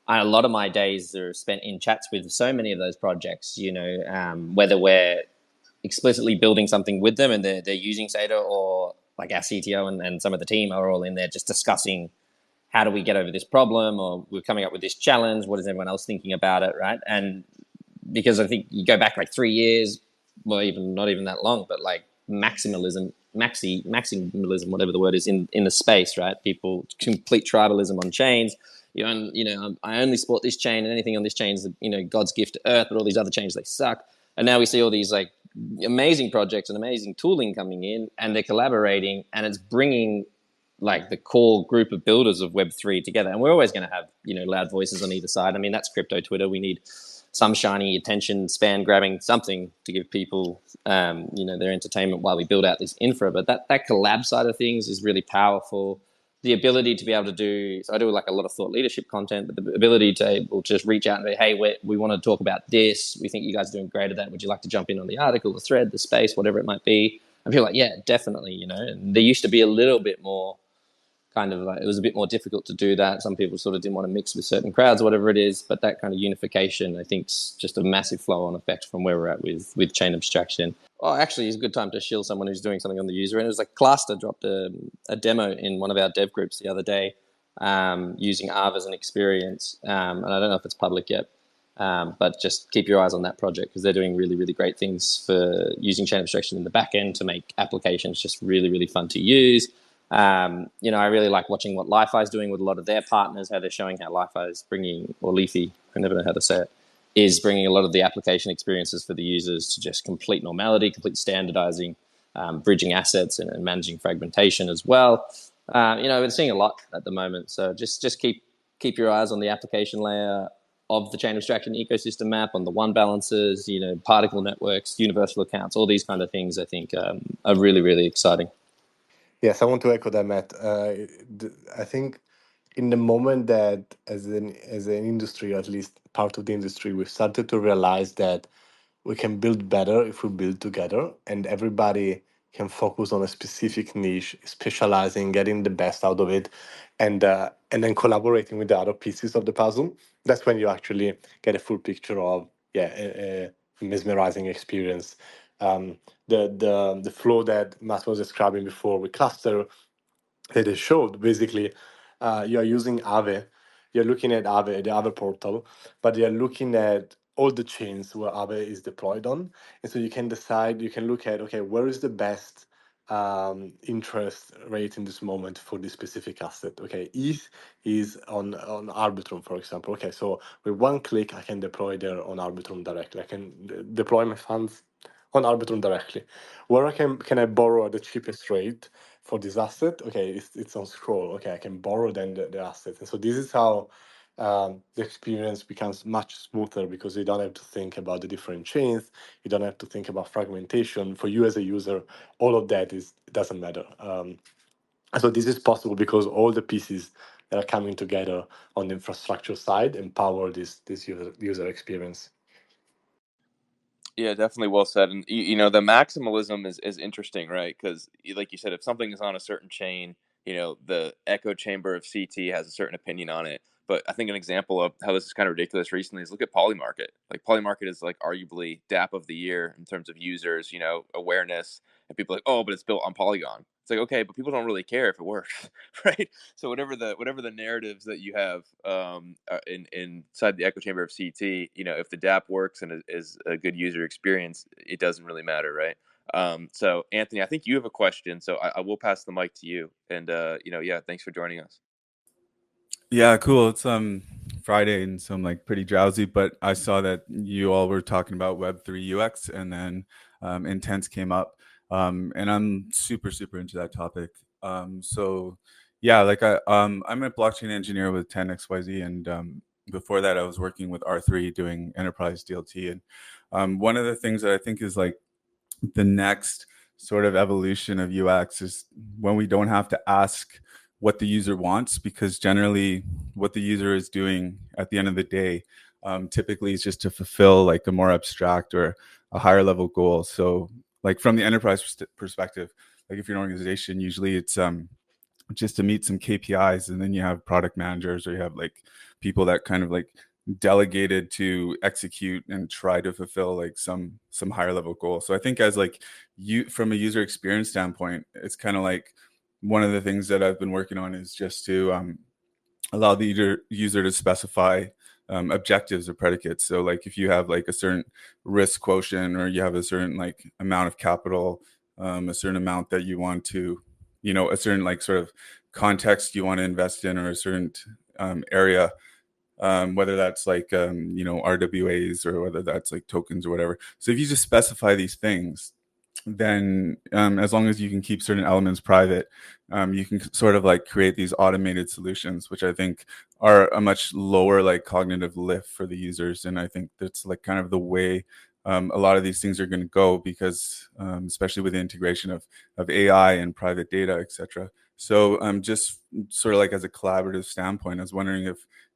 [SPEAKER 3] a lot of my days are spent in chats with so many of those projects, whether we're explicitly building something with them and they're using SEDA, or like our CTO and some of the team are all in there just discussing how do we get over this problem, or we're coming up with this challenge, what is everyone else thinking about it, right? And because I think you go back like 3 years, well, even not even that long, but like maximalism, whatever the word is, in the space, right? People, complete tribalism on chains. I only support this chain, and anything on this chain is, God's gift to Earth, but all these other chains, they suck. And now we see all these like amazing projects and amazing tooling coming in, and they're collaborating, and it's bringing like the core group of builders of Web3 together. And we're always going to have, loud voices on either side. I mean, that's crypto Twitter. We need some shiny attention span grabbing something to give people, their entertainment while we build out this infra. But that collab side of things is really powerful. The ability to be able to do, so I do like a lot of thought leadership content, but the ability to able to just reach out and be, hey, we want to talk about this. We think you guys are doing great at that. Would you like to jump in on the article, the thread, the space, whatever it might be? I feel like, yeah, definitely, and there used to be a little bit more kind of like, it was a bit more difficult to do that. Some people sort of didn't want to mix with certain crowds or whatever it is, but that kind of unification, I think, is just a massive flow-on effect from where we're at with chain abstraction. Oh, actually, it's a good time to shill someone who's doing something on the user end. It was like Cluster dropped a demo in one of our dev groups the other day, using Arv as an experience, and I don't know if it's public yet, but just keep your eyes on that project because they're doing really, really great things for using chain abstraction in the back end to make applications just really, really fun to use. I really like watching what Li-Fi is doing with a lot of their partners, how they're showing how Li-Fi is bringing, or Leafy, I never know how to say it, is bringing a lot of the application experiences for the users to just complete normality, complete standardizing, bridging assets and managing fragmentation as well. We're seeing a lot at the moment. So just keep your eyes on the application layer of the chain abstraction ecosystem map, on the OneBalances, particle networks, universal accounts, all these kind of things I think are really, really exciting.
[SPEAKER 4] Yes, I want to echo that, Matt. I think in the moment that as an industry, or at least part of the industry, we've started to realize that we can build better if we build together, and everybody can focus on a specific niche, specializing, getting the best out of it, and then collaborating with the other pieces of the puzzle. That's when you actually get a full picture of a mesmerizing experience. The flow that Matt was describing before with Cluster that they showed, basically, you're using Aave, you're looking at Aave, the Aave portal, but you're looking at all the chains where Aave is deployed on. And so you can decide, you can look at, okay, where is the best interest rate in this moment for this specific asset? Okay, ETH is on Arbitrum, for example. Okay, so with one click, I can deploy there on Arbitrum directly. I can deploy my funds on Arbitrum directly. Where can I borrow at the cheapest rate for this asset? Okay, it's on Scroll. Okay, I can borrow then the asset. And so this is how the experience becomes much smoother because you don't have to think about the different chains. You don't have to think about fragmentation. For you as a user, all of that doesn't matter. So this is possible because all the pieces that are coming together on the infrastructure side empower this user experience.
[SPEAKER 1] Yeah, definitely well said. And the maximalism is interesting, right? Because like you said, if something is on a certain chain, the echo chamber of CT has a certain opinion on it. But I think an example of how this is kind of ridiculous recently is look at Polymarket. Like Polymarket is like arguably DApp of the year in terms of users, awareness, and people are like, oh, but it's built on Polygon. It's like, okay, but people don't really care if it works, right? So whatever the narratives that you have inside the echo chamber of CT, if the DApp works and is a good user experience, it doesn't really matter, right? So Anthony, I think you have a question, so I will pass the mic to you. And thanks for joining us.
[SPEAKER 6] Yeah, cool. It's Friday, and so I'm like pretty drowsy, but I saw that you all were talking about Web3 UX, and then Intense came up, and I'm super into that topic. So yeah, like I'm a blockchain engineer with 10XYZ, and before that I was working with R3 doing enterprise DLT, and one of the things that I think is like the next sort of evolution of UX is when we don't have to ask what the user wants, because generally what the user is doing at the end of the day typically is just to fulfill like a more abstract or a higher level goal. So like from the enterprise perspective, like if you're an organization, usually it's just to meet some KPIs, and then you have product managers or you have like people that kind of like delegated to execute and try to fulfill like some higher level goal. So I think as like you from a user experience standpoint, it's kind of like one of the things that I've been working on is just to allow the user to specify objectives or predicates. So like if you have like a certain risk quotient, or you have a certain like amount of capital, a certain amount that you want to, a certain like sort of context you want to invest in, or a certain area, whether that's like RWAs or whether that's like tokens or whatever. So if you just specify these things, then as long as you can keep certain elements private, you can sort of like create these automated solutions, which I think are a much lower like cognitive lift for the users. And I think that's like kind of the way a lot of these things are going to go, because especially with the integration of AI and private data, etc. So just sort of like as a collaborative standpoint, I was wondering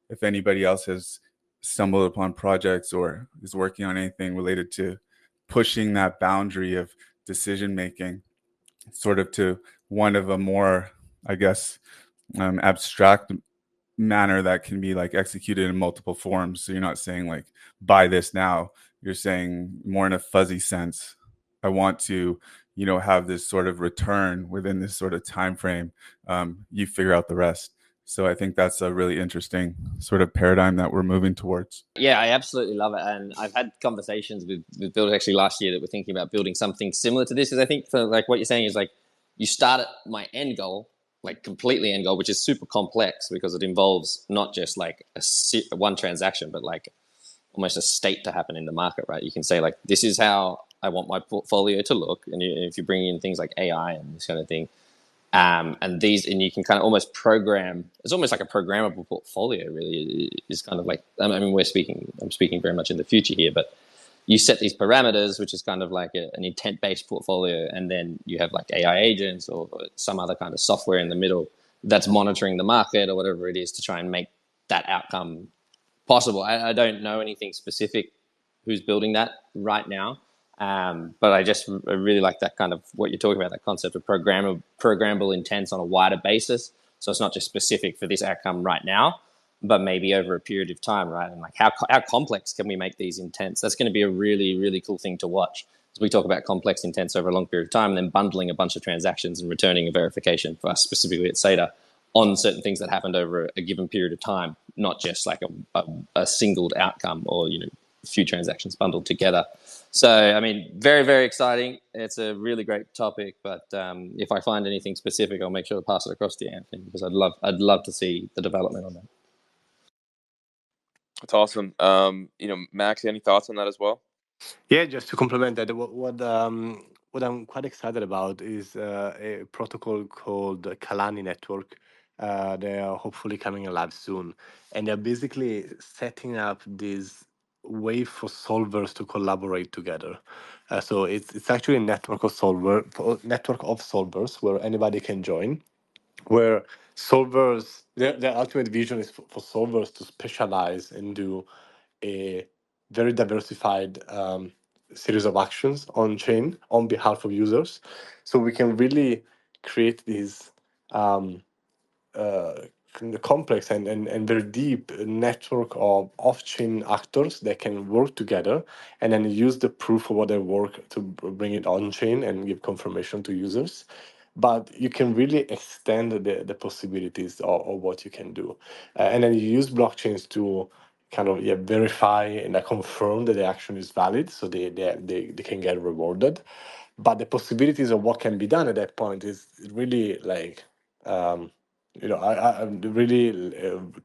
[SPEAKER 6] if anybody else has stumbled upon projects or is working on anything related to pushing that boundary of decision making sort of to one of a more, I guess, abstract manner that can be like executed in multiple forms. So you're not saying like buy this now, you're saying more in a fuzzy sense, I want to, you know, have this sort of return within this sort of time frame. You figure out the rest. So I think that's a really interesting sort of paradigm that we're moving towards.
[SPEAKER 3] Yeah, I absolutely love it. And I've had conversations with builders actually last year that were thinking about building something similar to this. Because I think for like what you're saying is like you start at my end goal, like completely end goal, which is super complex because it involves not just like one transaction, but like almost a state to happen in the market, right? You can say like, this is how I want my portfolio to look. And if you bring in things like AI and this kind of thing, and you can kind of almost program. It's almost like a programmable portfolio. Really, is kind of like. I mean, I'm speaking very much in the future here, but you set these parameters, which is kind of like an intent-based portfolio, and then you have like AI agents or some other kind of software in the middle that's monitoring the market or whatever it is to try and make that outcome possible. I don't know anything specific who's building that right now. But I really like that kind of what you're talking about, that concept of programmable intents on a wider basis. So it's not just specific for this outcome right now, but maybe over a period of time, right? And like how complex can we make these intents? That's going to be a really, really cool thing to watch. As we talk about complex intents over a long period of time, and then bundling a bunch of transactions and returning a verification for us specifically at SEDA on certain things that happened over a given period of time, not just like a singled outcome or, you know, a few transactions bundled together. So, I mean, very, very exciting. It's a really great topic, but if I find anything specific, I'll make sure to pass it across to you, Anthony, because I'd love to see the development on that.
[SPEAKER 1] That's awesome. You know, Max, any thoughts on that as well?
[SPEAKER 4] Yeah, just to complement that, what I'm quite excited about is a protocol called Khalani Network. They are hopefully coming alive soon, and they're basically setting up this way for solvers to collaborate together. So it's actually a network of solvers where anybody can join, where solvers their ultimate vision is for solvers to specialize and do a very diversified series of actions on chain on behalf of users, so we can really create these um, uh, complex and very deep network of off-chain actors that can work together and then use the proof of their work to bring it on-chain and give confirmation to users. But you can really extend the possibilities of what you can do. And then you use blockchains to kind of verify and confirm that the action is valid, so they can get rewarded. But the possibilities of what can be done at that point is really like I really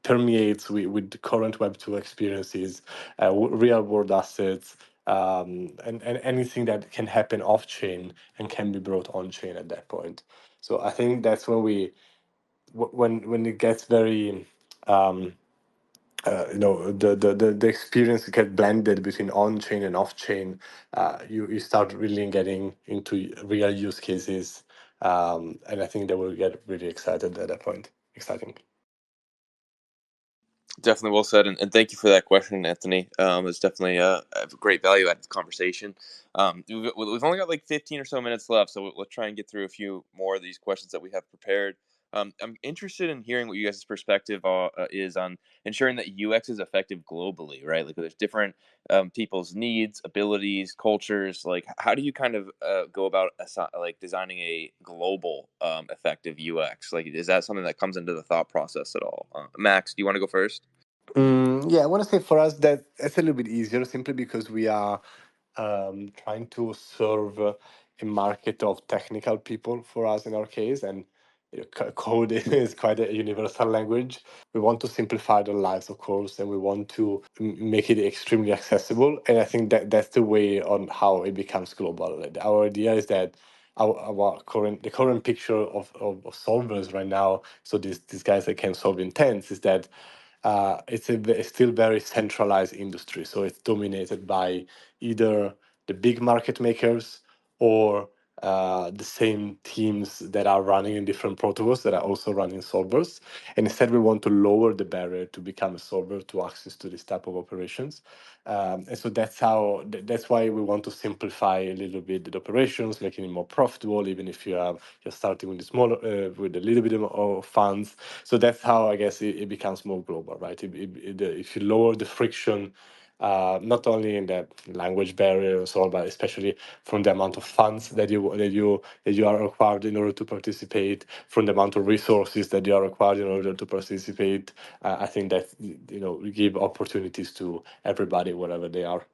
[SPEAKER 4] permeates with the current Web2 experiences, real world assets, and anything that can happen off chain and can be brought on chain at that point. So I think that's when when it gets very the experience get blended between on chain and off chain. You start really getting into real use cases, and I think they will get really excited at that point. Exciting.
[SPEAKER 1] Definitely well said, and thank you for that question, Anthony. It's definitely a great value added conversation. We've only got like 15 or so minutes left, so we'll try and get through a few more of these questions that we have prepared. I'm interested in hearing what you guys' perspective is on ensuring that UX is effective globally, right? Like there's different people's needs, abilities, cultures. Like how do you kind of go about like designing a global effective UX? Like is that something that comes into the thought process at all? Max, do you want to go first?
[SPEAKER 4] Yeah, I want to say for us that it's a little bit easier simply because we are trying to serve a market of technical people for us in our case, and code is quite a universal language. We want to simplify their lives, of course, and we want to make it extremely accessible. And I think that that's the way on how it becomes global. Our idea is that the current picture of solvers right now, so these guys that can solve intents, is that it's still very centralized industry. So it's dominated by either the big market makers or the same teams that are running in different protocols that are also running solvers. And instead, we want to lower the barrier to become a solver to access to this type of operations. And so that's why we want to simplify a little bit the operations, making it more profitable, even if you're starting with with a little bit of funds. So that's how I guess it becomes more global, right? If you lower the friction, not only in the language barrier and so on, but especially from the amount of funds that you are required in order to participate, from the amount of resources that you are required in order to participate. I think that we give opportunities to everybody wherever they are.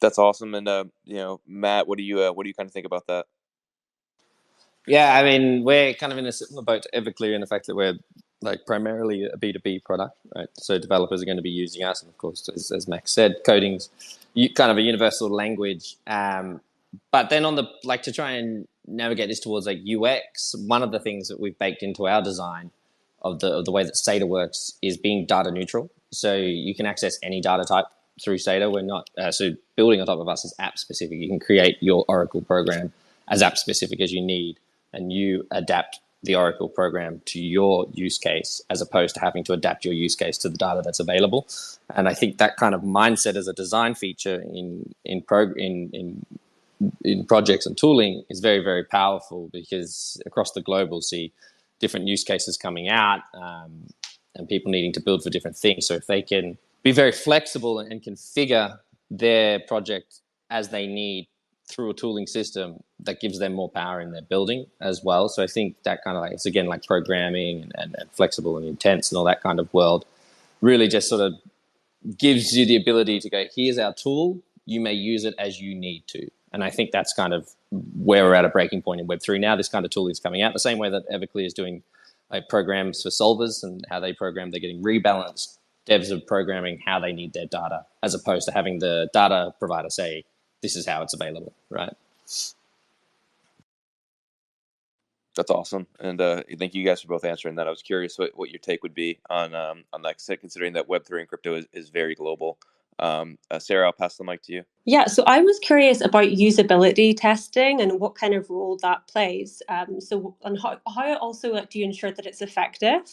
[SPEAKER 1] That's awesome. And Matt, what do you kind of think about that?
[SPEAKER 3] Yeah, I mean, we're kind of in a similar boat to Everclear in the fact that we're like primarily a B2B product, right? So developers are going to be using us, and of course, as Max said, coding's kind of a universal language. But then to try and navigate this towards like UX, one of the things that we've baked into our design of the way that SEDA works is being data neutral. So you can access any data type through SEDA. We're not so building on top of us is app specific. You can create your Oracle program as app specific as you need, and you adapt the Oracle program to your use case as opposed to having to adapt your use case to the data that's available. And I think that kind of mindset as a design feature in projects and tooling is very, very powerful, because across the globe we'll see different use cases coming out, and people needing to build for different things. So if they can be very flexible and configure their project as they need through a tooling system, that gives them more power in their building as well. So I think that kind of it's again like programming and flexible and intense and all that kind of world really just sort of gives you the ability to go, here's our tool, you may use it as you need to. And I think that's kind of where we're at a breaking point in Web3 now. This kind of tooling is coming out the same way that Everclear is doing like programs for solvers and how they program, they're getting rebalanced. Devs are programming how they need their data, as opposed to having the data provider say, this is how it's available, right?
[SPEAKER 1] That's awesome, and thank you guys for both answering that. I was curious what your take would be on that, considering that Web3 and crypto is very global. Sarah, I'll pass the mic to you.
[SPEAKER 2] Yeah, so I was curious about usability testing and what kind of role that plays. And how also do you ensure that it's effective?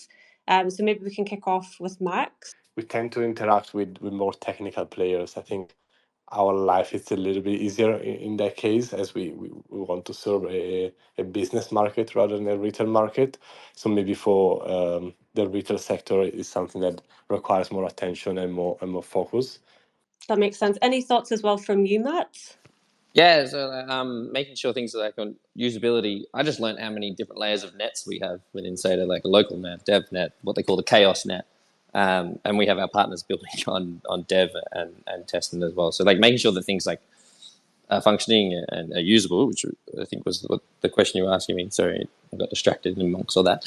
[SPEAKER 2] So maybe we can kick off with Max.
[SPEAKER 4] We tend to interact with more technical players. I think our life is a little bit easier in that case, as we want to serve a business market rather than a retail market. So maybe for the retail sector is something that requires more attention and more focus.
[SPEAKER 2] That makes sense. Any thoughts as well from you, Matt?
[SPEAKER 3] Yeah, so making sure things are like on usability. I just learned how many different layers of nets we have within SEDA, like a local net, dev net, what they call the chaos net. And we have our partners building on dev and testing as well. So like making sure that things like are functioning and are usable, which I think was the question you were asking me. Sorry, I got distracted amongst all that.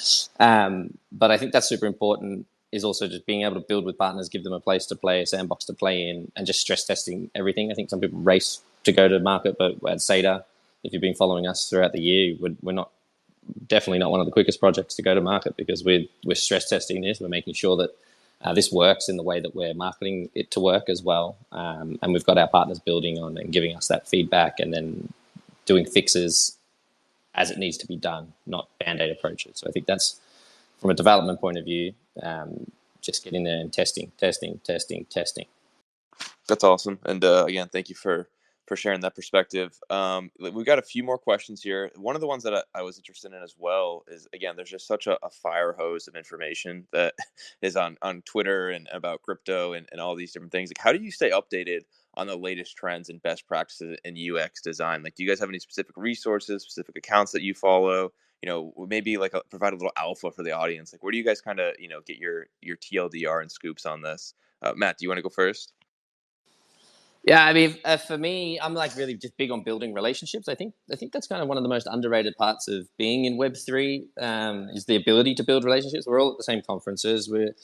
[SPEAKER 3] But I think that's super important, is also just being able to build with partners, give them a place to play, a sandbox to play in, and just stress testing everything. I think some people race to go to market, but at SEDA, if you've been following us throughout the year, we're definitely not one of the quickest projects to go to market, because we're stress testing this. We're making sure that this works in the way that we're marketing it to work as well. And we've got our partners building on and giving us that feedback, and then doing fixes as it needs to be done, not band-aid approaches. So I think that's, from a development point of view, just getting there and testing.
[SPEAKER 1] That's awesome. And again, thank you for sharing that perspective. We've got a few more questions here. One of the ones that I was interested in as well is, again, there's just such a fire hose of information that is on Twitter and about crypto and all these different things. Like, how do you stay updated on the latest trends and best practices in UX design? Like, do you guys have any specific resources, specific accounts that you follow? Maybe like provide a little alpha for the audience. Like, where do you guys kind of, get your TLDR and scoops on this? Matt, do you want to go first?
[SPEAKER 3] Yeah, I mean, for me, I'm like really just big on building relationships. I think that's kind of one of the most underrated parts of being in Web3 is the ability to build relationships. We're all at the same conferences. We're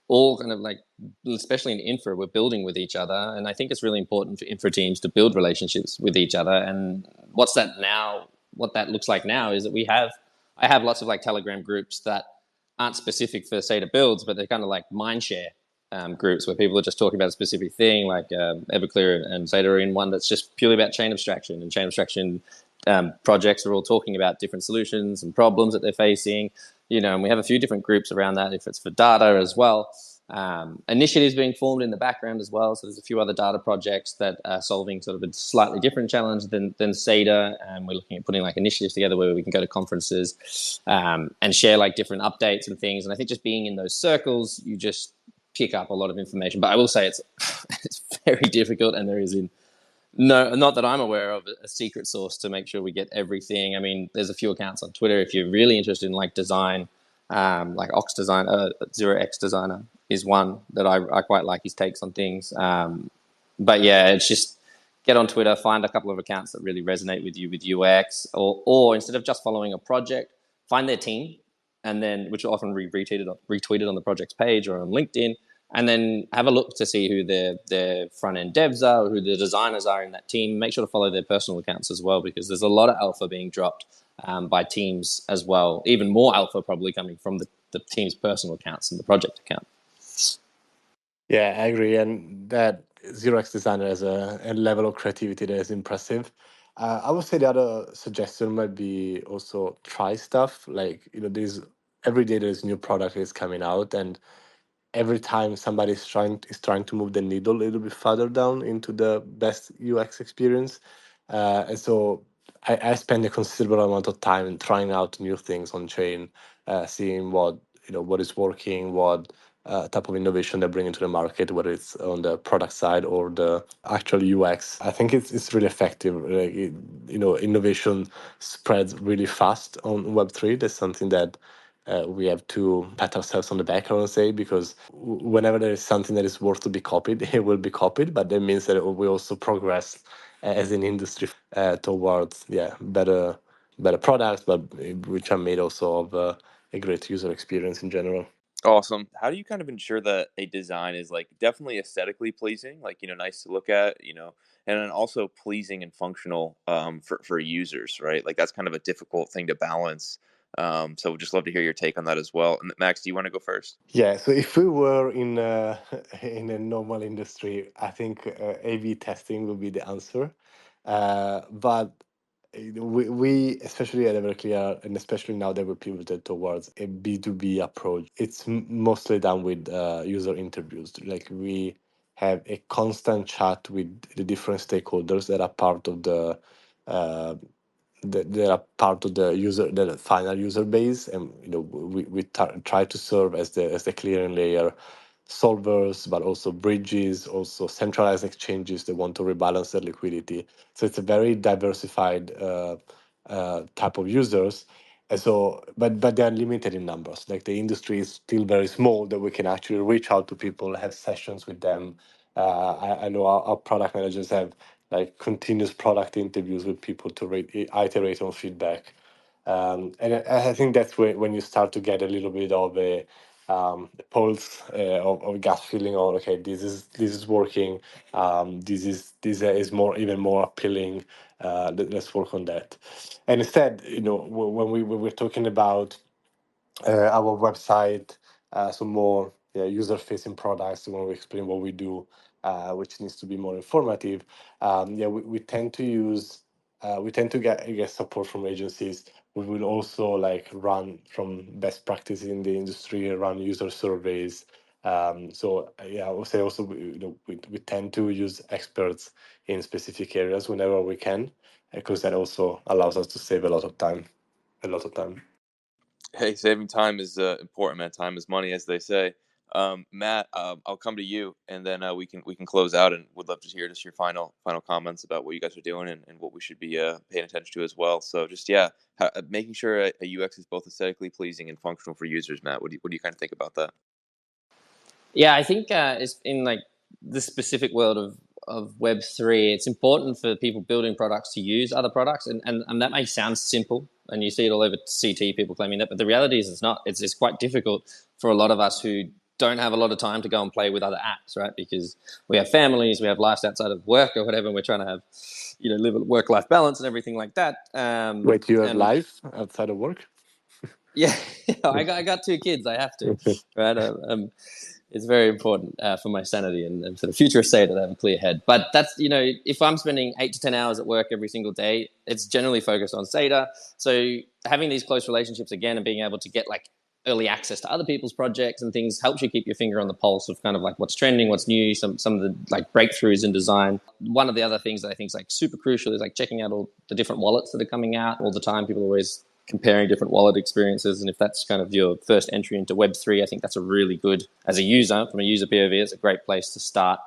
[SPEAKER 3] all kind of like, especially in infra, we're building with each other, and I think it's really important for infra teams to build relationships with each other. And what's that now? What that looks like now is that I have lots of like Telegram groups that aren't specific for SEDA builds, but they're kind of like mindshare groups where people are just talking about a specific thing, like Everclear and SEDA are in one that's just purely about chain abstraction. And chain abstraction projects are all talking about different solutions and problems that they're facing. And we have a few different groups around that, if it's for data as well. Initiatives being formed in the background as well. So there's a few other data projects that are solving sort of a slightly different challenge than SEDA. And we're looking at putting like initiatives together where we can go to conferences and share like different updates and things. And I think just being in those circles, you just pick up a lot of information. But I will say it's very difficult, and there is not that I'm aware of, a secret source to make sure we get everything. I mean, there's a few accounts on Twitter if you're really interested in like design, like Ox Design, 0x Designer is one that I quite like his takes on things. But yeah, it's just get on Twitter, find a couple of accounts that really resonate with you with UX, or instead of just following a project, find their team, and then which are often retweeted on the project's page or on LinkedIn, and then have a look to see who their front end devs are, or who the designers are in that team. Make sure to follow their personal accounts as well, because there's a lot of alpha being dropped by teams as well. Even more alpha probably coming from the team's personal accounts and the project account.
[SPEAKER 4] Yeah, I agree. And that 0x designer has a level of creativity that is impressive. I would say the other suggestion might be also try stuff. Like, there's every day there's new product is coming out, and every time somebody is trying to move the needle a little bit further down into the best UX experience. And so I spend a considerable amount of time trying out new things on chain, seeing what is working, what type of innovation they're bringing to the market, whether it's on the product side or the actual UX. I think it's really effective. Like innovation spreads really fast on Web3. That's something that we have to pat ourselves on the back, I would say, because whenever there is something that is worth to be copied, it will be copied. But that means that we also progress as an industry towards better products, but which are made also of a great user experience in general.
[SPEAKER 1] Awesome. How do you kind of ensure that a design is like definitely aesthetically pleasing, like nice to look at, and then also pleasing and functional for users, right? Like that's kind of a difficult thing to balance. So we'd just love to hear your take on that as well. And Max, do you want to go first?
[SPEAKER 4] Yeah, so if we were in in a normal industry, I think A/B testing would be the answer. But we, especially at Everclear, and especially now that we're pivoted towards a B2B approach, it's mostly done with user interviews. Like we have a constant chat with the different stakeholders that are part of they are part of the final user base, and we try to serve as the clearing layer, solvers, but also bridges, also centralized exchanges that want to rebalance their liquidity. So it's a very diversified type of users. And so, but they are limited in numbers. Like the industry is still very small that we can actually reach out to people, have sessions with them. I know our product managers have like continuous product interviews with people to iterate on feedback. And I think that's when you start to get a little bit of a pulse of gut feeling on, okay, this is working, this is even more appealing. Let's work on that. And instead, when we were talking about our website, some more user-facing products when we explain what we do, which needs to be more informative. We tend to get support from agencies. We will also like run from best practices in the industry, run user surveys. I would say also we tend to use experts in specific areas whenever we can, because that also allows us to save a lot of time.
[SPEAKER 1] Hey, saving time is important, man. Time is money, as they say. Matt, I'll come to you, and then we can close out, and would love to hear just your final comments about what you guys are doing and what we should be paying attention to as well. So just making sure a UX is both aesthetically pleasing and functional for users. Matt, what do you kind of think about that?
[SPEAKER 3] Yeah, I think it's in like the specific world Web3, it's important for people building products to use other products, and that may sound simple, and you see it all over CT, people claiming that, but the reality is it's not. It's quite difficult for a lot of us who don't have a lot of time to go and play with other apps, right? Because we have families, we have lives outside of work or whatever, and we're trying to have, live a work-life balance and everything like that.
[SPEAKER 4] Wait, you have
[SPEAKER 3] And
[SPEAKER 4] life outside of work?
[SPEAKER 3] yeah, I got 2 kids. I have to, right? It's very important for my sanity and for the future of SEDA to have a clear head. But that's, if I'm spending 8 to 10 hours at work every single day, it's generally focused on SEDA. So having these close relationships again and being able to get like early access to other people's projects and things helps you keep your finger on the pulse of kind of like what's trending, what's new, some of the like breakthroughs in design. One of the other things that I think is like super crucial is like checking out all the different wallets that are coming out all the time. People are always comparing different wallet experiences, and if that's kind of your first entry into Web3, I think that's a really good, as a user, from a user POV, it's a great place to start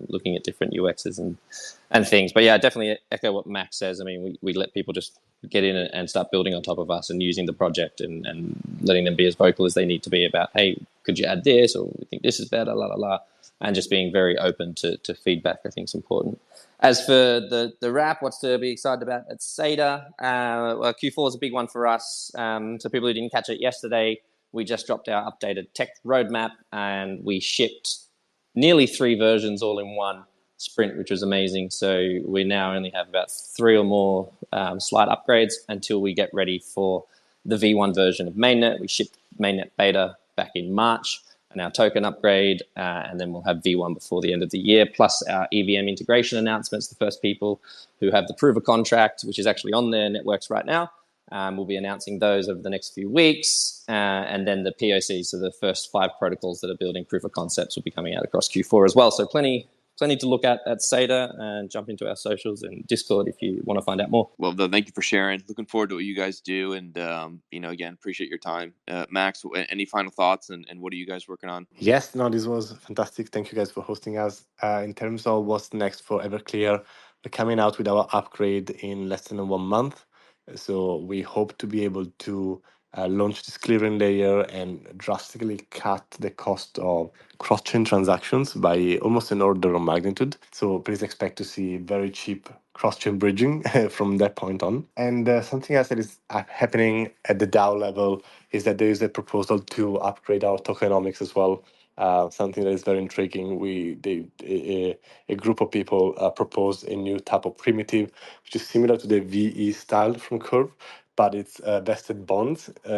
[SPEAKER 3] looking at different UXs and things. But yeah, definitely echo what Max says. I mean, we let people just get in and start building on top of us and using the project and letting them be as vocal as they need to be about, hey, could you add this, or we think this is better, la la la, and just being very open to feedback, I think, is important. As for the wrap, what's to be excited about at SEDA? Well, Q4 is a big one for us. So people who didn't catch it yesterday, we just dropped our updated tech roadmap and we shipped nearly 3 versions all in one sprint, which was amazing. So we now only have about 3 or more slight upgrades until we get ready for the V1 version of Mainnet. We shipped Mainnet beta back in March, and our token upgrade, and then we'll have V1 before the end of the year, plus our EVM integration announcements. The first people who have the proof of contract, which is actually on their networks right now, we'll be announcing those over the next few weeks, and then the POCs, so the first 5 protocols that are building proof of concepts, will be coming out across Q4 as well. So plenty to look at SEDA, and jump into our socials and Discord if you want to find out more.
[SPEAKER 1] Well, thank you for sharing. Looking forward to what you guys do, and again, appreciate your time. Max, any final thoughts, and what are you guys working on?
[SPEAKER 4] Yes, no, this was fantastic. Thank you guys for hosting us. In terms of what's next for Everclear, we're coming out with our upgrade in less than 1 month. So we hope to be able to launch this clearing layer and drastically cut the cost of cross-chain transactions by almost an order of magnitude. So please expect to see very cheap cross-chain bridging from that point on. And something else that is happening at the DAO level is that there is a proposal to upgrade our tokenomics as well. Something that is very intriguing. A group of people proposed a new type of primitive, which is similar to the VE style from Curve, but it's vested bonds. We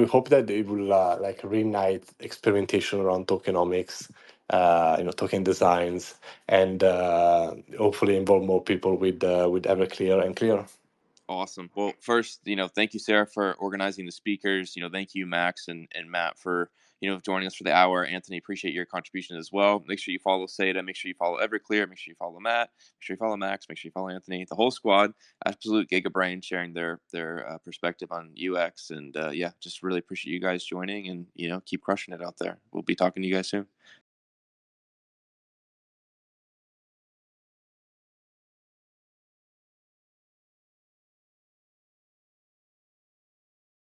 [SPEAKER 4] hope that it will like reignite experimentation around tokenomics, token designs, and hopefully involve more people with Everclear and Clear.
[SPEAKER 1] Awesome. Well, first, thank you, Sarah, for organizing the speakers. Thank you, Max and Matt, for joining us for the hour. Anthony, appreciate your contribution as well. Make sure you follow SEDA. Make sure you follow Everclear. Make sure you follow Matt. Make sure you follow Max. Make sure you follow Anthony. The whole squad, absolute gigabrain, sharing their perspective on UX. And just really appreciate you guys joining, and keep crushing it out there. We'll be talking to you guys soon.